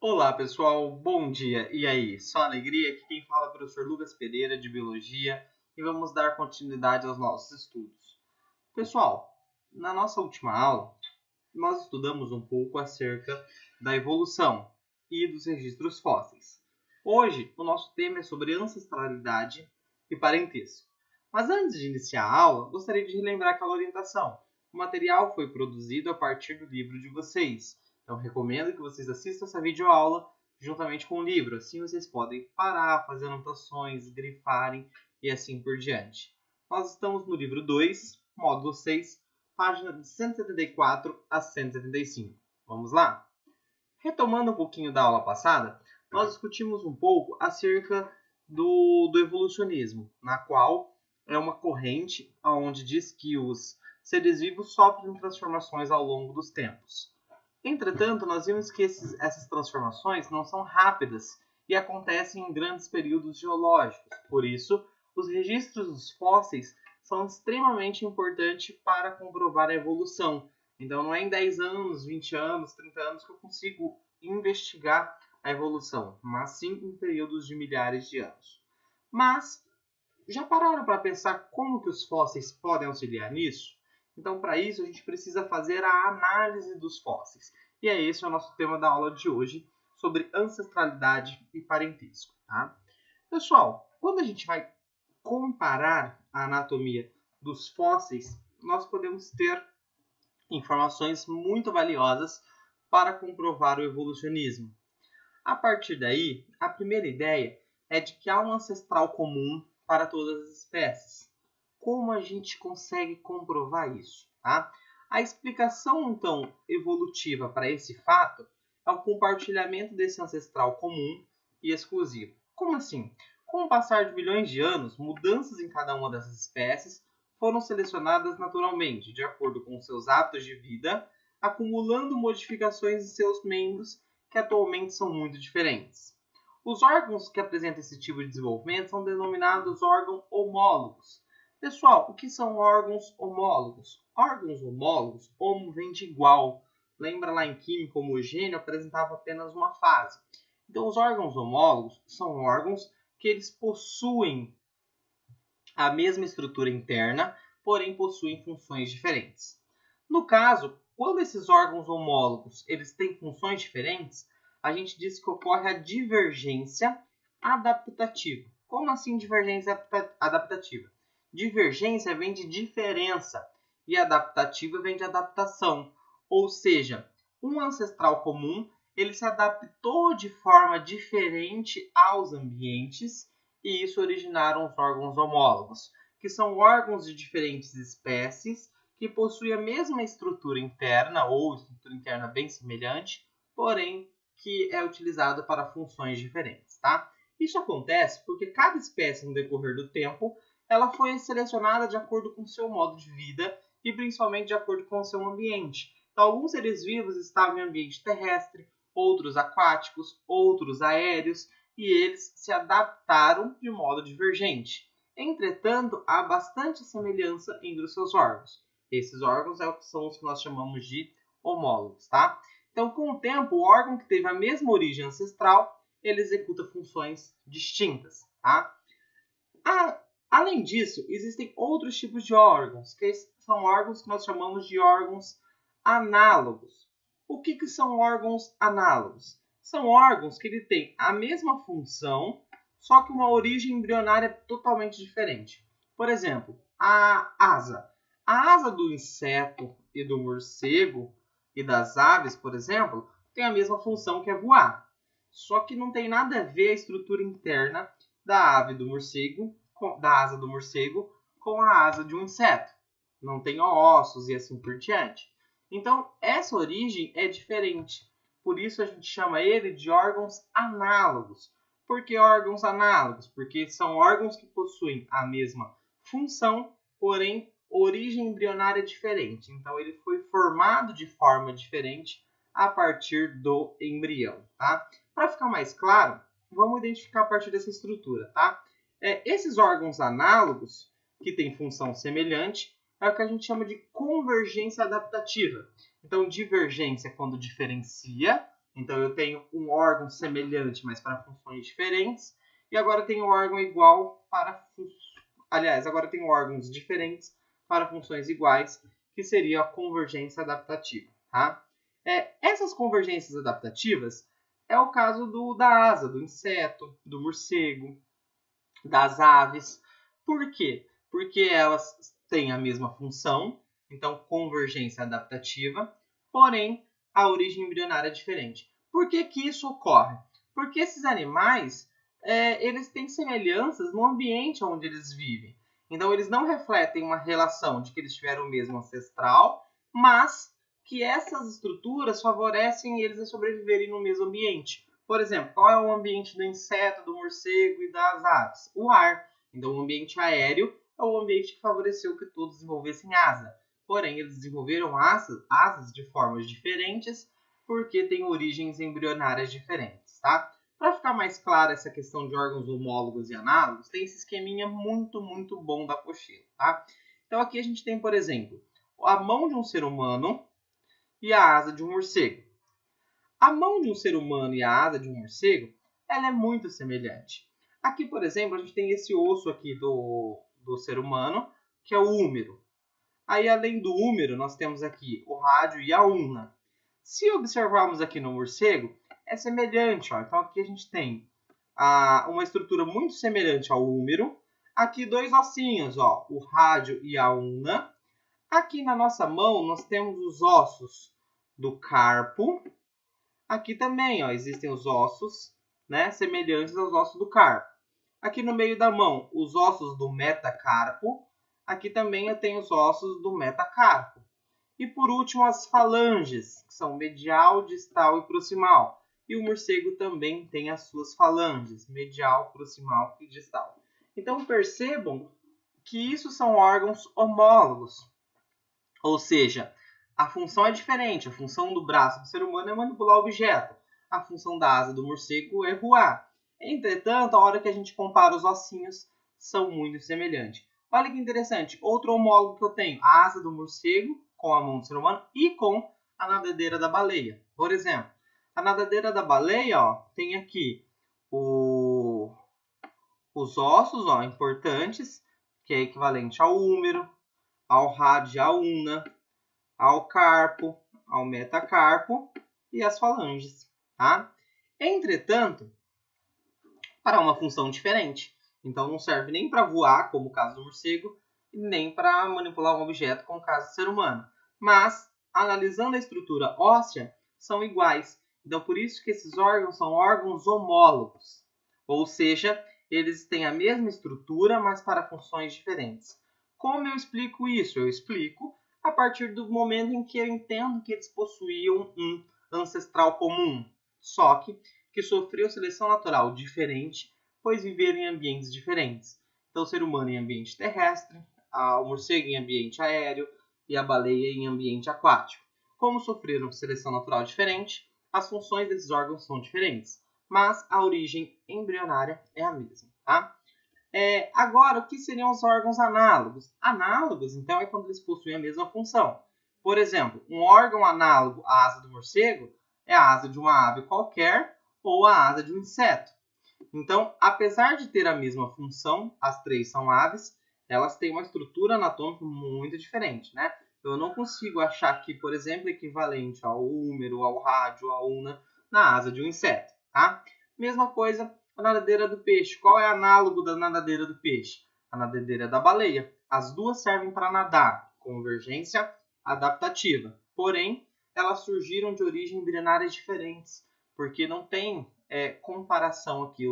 Olá pessoal, bom dia! E aí? Só alegria? Aqui quem fala é o professor Lucas Pereira de Biologia e vamos dar continuidade aos nossos estudos. Pessoal, na nossa última aula, nós estudamos um pouco acerca da evolução e dos registros fósseis. Hoje, o nosso tema é sobre ancestralidade e parentesco. Mas antes de iniciar a aula, gostaria de relembrar aquela orientação. O material foi produzido a partir do livro de vocês. Então, recomendo que vocês assistam essa videoaula juntamente com o livro. Assim, vocês podem parar, fazer anotações, grifarem e assim por diante. Nós estamos no livro 2, módulo 6, página de 174 a 175. Vamos lá? Retomando um pouquinho da aula passada, nós discutimos um pouco acerca do evolucionismo, na qual é uma corrente onde diz que os seres vivos sofrem transformações ao longo dos tempos. Entretanto, nós vimos que essas transformações não são rápidas e acontecem em grandes períodos geológicos. Por isso, os registros dos fósseis são extremamente importantes para comprovar a evolução. Então, não é em 10 anos, 20 anos, 30 anos que eu consigo investigar a evolução, mas sim em períodos de milhares de anos. Mas, já pararam para pensar como que os fósseis podem auxiliar nisso? Então, para isso, a gente precisa fazer a análise dos fósseis. E é esse o nosso tema da aula de hoje, sobre ancestralidade e parentesco. Tá? Pessoal, quando a gente vai comparar a anatomia dos fósseis, nós podemos ter informações muito valiosas para comprovar o evolucionismo. A partir daí, a primeira ideia é de que há um ancestral comum para todas as espécies. Como a gente consegue comprovar isso? Tá? A explicação, então, evolutiva para esse fato é o compartilhamento desse ancestral comum e exclusivo. Como assim? Com o passar de milhões de anos, mudanças em cada uma dessas espécies foram selecionadas naturalmente, de acordo com seus hábitos de vida, acumulando modificações em seus membros que atualmente são muito diferentes. Os órgãos que apresentam esse tipo de desenvolvimento são denominados órgãos homólogos. Pessoal, o que são órgãos homólogos? Órgãos homólogos, homo vem de igual. Lembra lá em química, homogêneo apresentava apenas uma fase. Então, os órgãos homólogos são órgãos que eles possuem a mesma estrutura interna, porém possuem funções diferentes. No caso, quando esses órgãos homólogos eles têm funções diferentes, a gente diz que ocorre a divergência adaptativa. Como assim divergência adaptativa? Divergência vem de diferença e adaptativa vem de adaptação. Ou seja, um ancestral comum ele se adaptou de forma diferente aos ambientes e isso originaram os órgãos homólogos, que são órgãos de diferentes espécies que possuem a mesma estrutura interna ou estrutura interna bem semelhante, porém que é utilizada para funções diferentes, tá? Isso acontece porque cada espécie no decorrer do tempo ela foi selecionada de acordo com o seu modo de vida e principalmente de acordo com o seu ambiente. Então, alguns seres vivos estavam em ambiente terrestre, outros aquáticos, outros aéreos, e eles se adaptaram de modo divergente. Entretanto, há bastante semelhança entre os seus órgãos. Esses órgãos são os que nós chamamos de homólogos, tá? Então, com o tempo, o órgão que teve a mesma origem ancestral, ele executa funções distintas, tá? Além disso, existem outros tipos de órgãos, que são órgãos que nós chamamos de órgãos análogos. O que são órgãos análogos? São órgãos que ele tem a mesma função, só que uma origem embrionária totalmente diferente. Por exemplo, a asa. A asa do inseto e do morcego e das aves, por exemplo, tem a mesma função que é voar. Só que não tem nada a ver a estrutura interna da ave do morcego, da asa do morcego, com a asa de um inseto. Não tem ossos e assim por diante. Então, essa origem é diferente. Por isso, a gente chama ele de órgãos análogos. Por que órgãos análogos? Porque são órgãos que possuem a mesma função, porém, origem embrionária diferente. Então, ele foi formado de forma diferente a partir do embrião. Tá? Para ficar mais claro, vamos identificar a partir dessa estrutura. Tá? Esses órgãos análogos, que têm função semelhante, é o que a gente chama de convergência adaptativa. Então, divergência é quando diferencia, Então, eu tenho um órgão semelhante, mas para funções diferentes. E agora eu tenho um órgão igual para... Aliás, agora eu tenho órgãos diferentes para funções iguais, que seria a convergência adaptativa. Tá? Essas convergências adaptativas é o caso da asa, do inseto, do morcego, das aves. Por quê? Porque elas têm a mesma função, então convergência adaptativa, porém a origem embrionária é diferente. Por que isso ocorre? Porque esses animais eles têm semelhanças no ambiente onde eles vivem. Então eles não refletem uma relação de que eles tiveram o mesmo ancestral, mas que essas estruturas favorecem eles a sobreviverem no mesmo ambiente. Por exemplo, qual é o ambiente do inseto, do morcego e das aves? O ar. Então, o ambiente aéreo é o ambiente que favoreceu que todos desenvolvessem asa. Porém, eles desenvolveram asas de formas diferentes porque têm origens embrionárias diferentes, tá? Para ficar mais clara essa questão de órgãos homólogos e análogos, tem esse esqueminha muito, muito bom da apostila, tá? Então, aqui a gente tem, por exemplo, a mão de um ser humano e a asa de um morcego. A mão de um ser humano e a asa de um morcego, ela é muito semelhante. Aqui, por exemplo, a gente tem esse osso aqui do ser humano, que é o húmero. Aí, além do húmero, nós temos aqui o rádio e a ulna. Se observarmos aqui no morcego, é semelhante. Ó. Então, aqui a gente tem uma estrutura muito semelhante ao húmero. Aqui, dois ossinhos, ó, o rádio e a ulna. Aqui na nossa mão, nós temos os ossos do carpo. Aqui também, ó, existem os ossos, né, semelhantes aos ossos do carpo. Aqui no meio da mão, os ossos do metacarpo. Aqui também eu tenho os ossos do metacarpo. E por último, as falanges, que são medial, distal e proximal. E o morcego também tem as suas falanges, medial, proximal e distal. Então percebam que isso são órgãos homólogos. Ou seja, a função é diferente. A função do braço do ser humano é manipular o objeto. A função da asa do morcego é voar. Entretanto, a hora que a gente compara os ossinhos, são muito semelhantes. Olha que interessante. Outro homólogo que eu tenho, a asa do morcego com a mão do ser humano e com a nadadeira da baleia. Por exemplo, a nadadeira da baleia, ó, tem aqui os ossos, ó, importantes, que é equivalente ao húmero, ao rádio, à ulna, ao carpo, ao metacarpo e às falanges. Tá? Entretanto, para uma função diferente. Então, não serve nem para voar, como o caso do morcego, nem para manipular um objeto, como o caso do ser humano. Mas, analisando a estrutura óssea, são iguais. Então, por isso que esses órgãos são órgãos homólogos. Ou seja, eles têm a mesma estrutura, mas para funções diferentes. Como eu explico isso? Eu explico a partir do momento em que eu entendo que eles possuíam um ancestral comum, só que sofreu seleção natural diferente, pois viveram em ambientes diferentes. Então, o ser humano em ambiente terrestre, o morcego em ambiente aéreo e a baleia em ambiente aquático. Como sofreram seleção natural diferente, as funções desses órgãos são diferentes, mas a origem embrionária é a mesma. Tá? Agora, o que seriam os órgãos análogos? Análogos, então, é quando eles possuem a mesma função. Por exemplo, um órgão análogo à asa do morcego é a asa de uma ave qualquer ou a asa de um inseto. Então, apesar de ter a mesma função, as três são aves, elas têm uma estrutura anatômica muito diferente, né? Eu não consigo achar aqui, por exemplo, equivalente ao húmero, ao rádio, à ulna na asa de um inseto, tá? Mesma coisa a nadadeira do peixe. Qual é o análogo da nadadeira do peixe? A nadadeira da baleia. As duas servem para nadar, convergência adaptativa. Porém, elas surgiram de origem embrionárias diferentes, porque não tem comparação aqui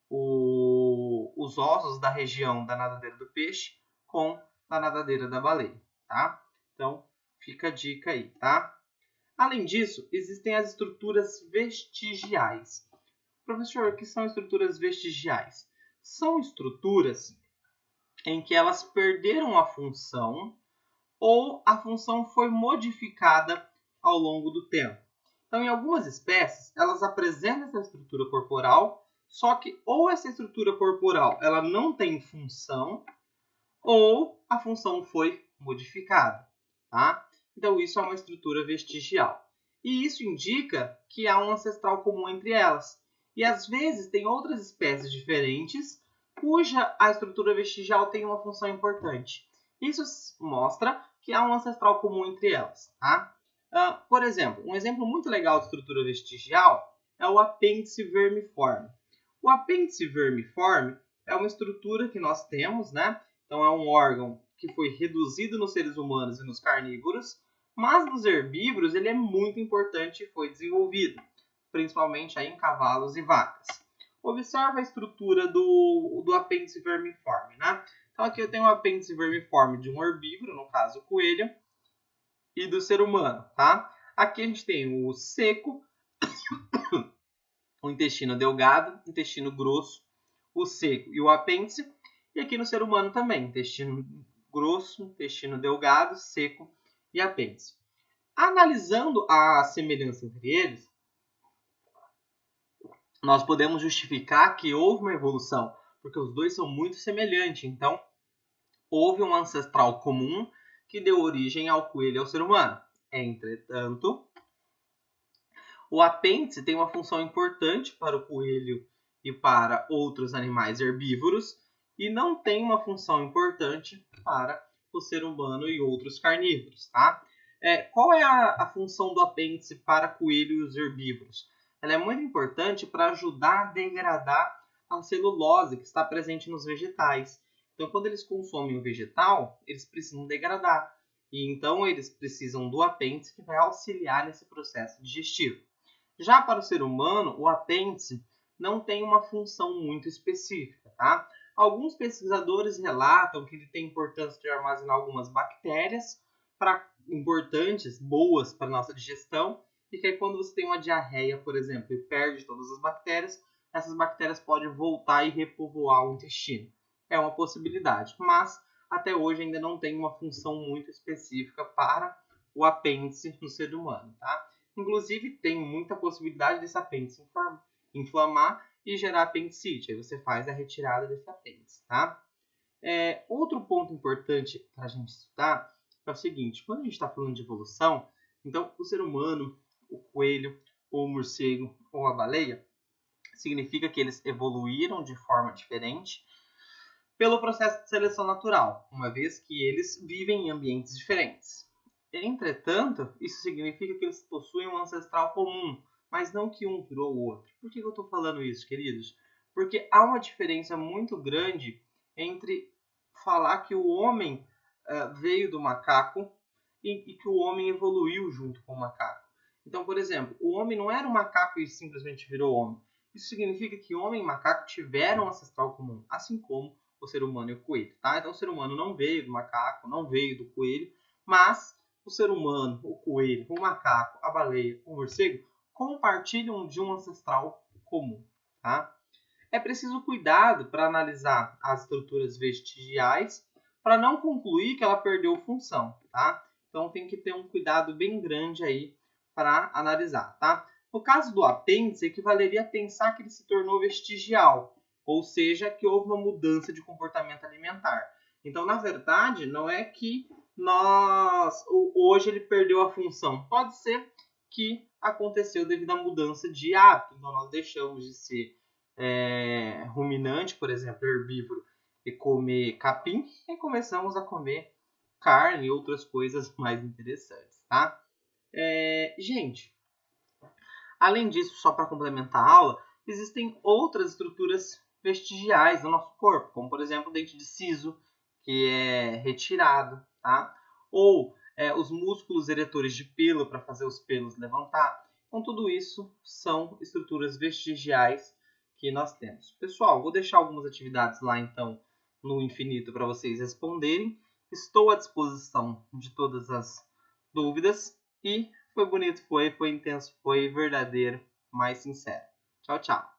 os ossos da região da nadadeira do peixe com a nadadeira da baleia, tá? Então, fica a dica aí, tá? Além disso, existem as estruturas vestigiais. Professor, o que são estruturas vestigiais? São estruturas em que elas perderam a função ou a função foi modificada ao longo do tempo. Então, em algumas espécies, elas apresentam essa estrutura corporal, só que ou essa estrutura corporal ela não tem função, ou a função foi modificada. Tá? Então, isso é uma estrutura vestigial. E isso indica que há um ancestral comum entre elas. E às vezes tem outras espécies diferentes cuja a estrutura vestigial tem uma função importante. Isso mostra que há um ancestral comum entre elas. Tá? Por exemplo, um exemplo muito legal de estrutura vestigial é o apêndice vermiforme. O apêndice vermiforme é uma estrutura que nós temos, né? Então é um órgão que foi reduzido nos seres humanos e nos carnívoros, mas nos herbívoros ele é muito importante e foi desenvolvido, principalmente aí em cavalos e vacas. Observa a estrutura do apêndice vermiforme, né? Então aqui eu tenho o apêndice vermiforme de um herbívoro, no caso o coelho, e do ser humano, tá? Aqui a gente tem o seco, o intestino delgado, intestino grosso, o seco e o apêndice. E aqui no ser humano também, intestino grosso, intestino delgado, seco e apêndice. Analisando a semelhança entre eles, nós podemos justificar que houve uma evolução, porque os dois são muito semelhantes. Então, houve um ancestral comum que deu origem ao coelho e ao ser humano. Entretanto, o apêndice tem uma função importante para o coelho e para outros animais herbívoros e não tem uma função importante para o ser humano e outros carnívoros. Tá? Qual é a função do apêndice para coelho e os herbívoros? Ela é muito importante para ajudar a degradar a celulose que está presente nos vegetais. Então, quando eles consomem o vegetal, eles precisam degradar. E então, eles precisam do apêndice que vai auxiliar nesse processo digestivo. Já para o ser humano, o apêndice não tem uma função muito específica. Tá? Alguns pesquisadores relatam que ele tem importância de armazenar algumas bactérias importantes, boas para a nossa digestão, e que aí, quando você tem uma diarreia, por exemplo, e perde todas as bactérias, essas bactérias podem voltar e repovoar o intestino. É uma possibilidade, mas até hoje ainda não tem uma função muito específica para o apêndice no ser humano. Tá? Inclusive, tem muita possibilidade desse apêndice inflamar e gerar apendicite. Aí você faz a retirada desse apêndice. Tá? Outro ponto importante para a gente estudar é o seguinte: quando a gente está falando de evolução, então o ser humano, o coelho, ou o morcego, ou a baleia, significa que eles evoluíram de forma diferente pelo processo de seleção natural, uma vez que eles vivem em ambientes diferentes. Entretanto, isso significa que eles possuem um ancestral comum, mas não que um virou o outro. Por que eu estou falando isso, queridos? Porque há uma diferença muito grande entre falar que o homem veio do macaco e que o homem evoluiu junto com o macaco. Então, por exemplo, o homem não era um macaco e simplesmente virou homem. Isso significa que homem e macaco tiveram um ancestral comum, assim como o ser humano e o coelho. Tá? Então, o ser humano não veio do macaco, não veio do coelho, mas o ser humano, o coelho, o macaco, a baleia, o morcego compartilham de um ancestral comum. Tá? É preciso cuidado para analisar as estruturas vestigiais para não concluir que ela perdeu função, tá? Então tem que ter um cuidado bem grande aí para analisar, tá? No caso do apêndice, equivaleria a pensar que ele se tornou vestigial, ou seja, que houve uma mudança de comportamento alimentar. Então, na verdade, não é que hoje ele perdeu a função. Pode ser que aconteceu devido à mudança de hábito. Então, nós deixamos de ser ruminante, por exemplo, herbívoro, e comer capim, e começamos a comer carne e outras coisas mais interessantes, tá? Gente, além disso, só para complementar a aula, existem outras estruturas vestigiais no nosso corpo, como por exemplo o dente de siso, que é retirado, tá? Ou os músculos eretores de pelo para fazer os pelos levantar. Então tudo isso são estruturas vestigiais que nós temos. Pessoal, vou deixar algumas atividades lá então no infinito para vocês responderem. Estou à disposição de todas as dúvidas e foi bonito, foi intenso, foi verdadeiro, mais sincero. Tchau, tchau.